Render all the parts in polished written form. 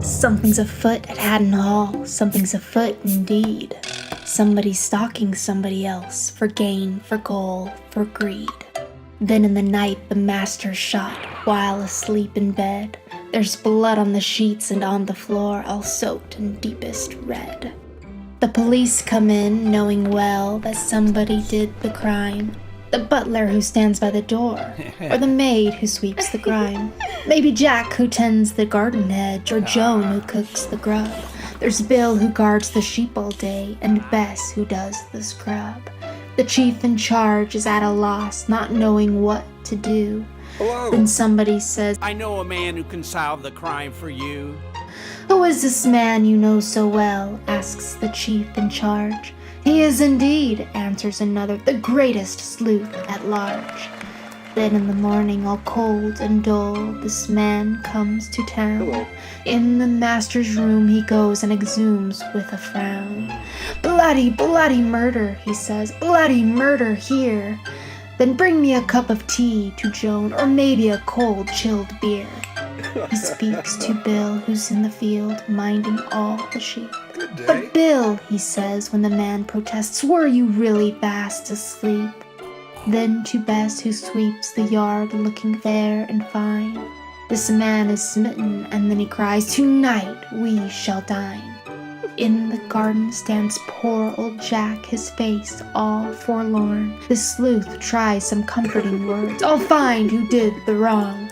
Something's afoot at Haddon Hall, something's afoot indeed. Somebody's stalking somebody else, for gain, for goal, for greed. Then in the night the master's shot, while asleep in bed. There's blood on the sheets and on the floor, all soaked in deepest red. The police come in, knowing well that somebody did the crime. The butler who stands by the door, or the maid who sweeps the grime. Maybe Jack who tends the garden hedge, or Joan who cooks the grub. There's Bill who guards the sheep all day, and Bess who does the scrub. The chief in charge is at a loss, not knowing what to do. Hello. Then somebody says, I know a man who can solve the crime for you. "Who is this man you know so well?" asks the chief in charge. "He is indeed," answers another, "the greatest sleuth at large." Then in the morning, all cold and dull, this man comes to town. Hello. In the master's room he goes and exhumes with a frown. "Bloody, bloody murder," he says, "bloody murder here." "Then bring me a cup of tea," to Joan, "or maybe a cold, chilled beer." He speaks to Bill, who's in the field, minding all the sheep. "But Bill," he says, when the man protests, "were you really fast asleep?" Then to Bess, who sweeps the yard, looking fair and fine, "This man is smitten," and then he cries, "Tonight we shall dine." In the garden stands poor old Jack, his face all forlorn. The sleuth tries some comforting words, "I'll find who did the wrong."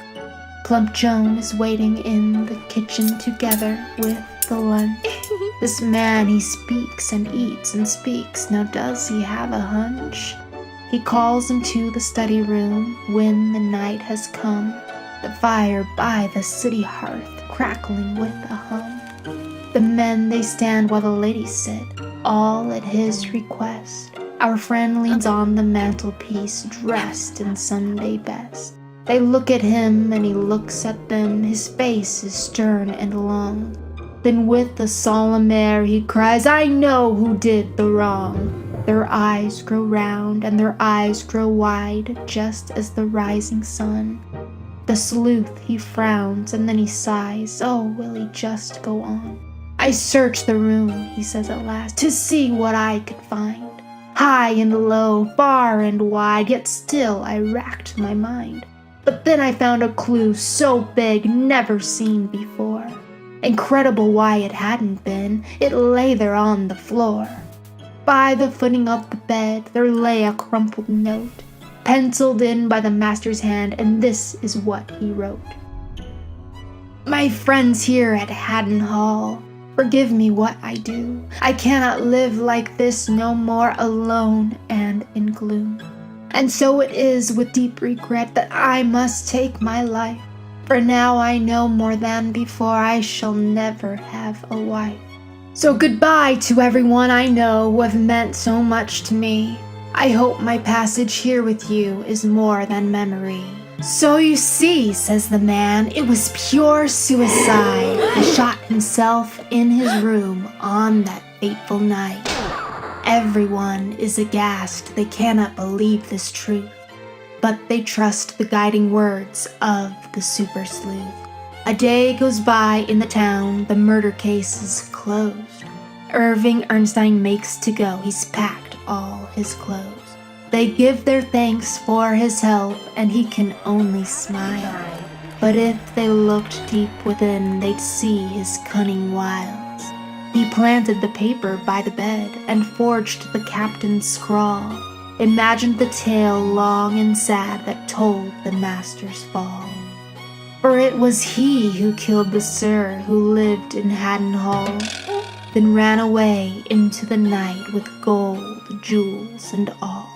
Plump Joan is waiting in the kitchen together with the lunch. This man, he speaks and eats and speaks. Now does he have a hunch? He calls him to the study room when the night has come. The fire by the city hearth crackling with a hum. The men they stand while the ladies sit, all at his request. Our friend leans on the mantelpiece, dressed in Sunday best. They look at him and he looks at them, his face is stern and long. Then with a solemn air he cries, "I know who did the wrong." Their eyes grow round and their eyes grow wide, just as the rising sun. The sleuth, he frowns and then he sighs, "Oh, will he just go on?" "I searched the room," he says at last, "to see what I could find. High and low, far and wide, yet still I racked my mind. But then I found a clue so big, never seen before. Incredible why it hadn't been, it lay there on the floor. By the footing of the bed there lay a crumpled note, penciled in by the master's hand, and this is what he wrote. "My friends here at Haddon Hall, forgive me what I do. I cannot live like this no more, alone and in gloom. And so it is with deep regret that I must take my life. For now I know more than before I shall never have a wife. So goodbye to everyone I know who have meant so much to me. I hope my passage here with you is more than memory." "So you see," says the man, "it was pure suicide. He shot himself in his room on that fateful night." Everyone is aghast, they cannot believe this truth, but they trust the guiding words of the super sleuth. A day goes by in the town, the murder case is closed. Irving Ernstein makes to go, he's packed all his clothes. They give their thanks for his help, and he can only smile. But if they looked deep within, they'd see his cunning wiles. He planted the paper by the bed and forged the captain's scrawl, imagined the tale long and sad that told the master's fall. For it was he who killed the sir who lived in Haddon Hall, then ran away into the night with gold, jewels, and all.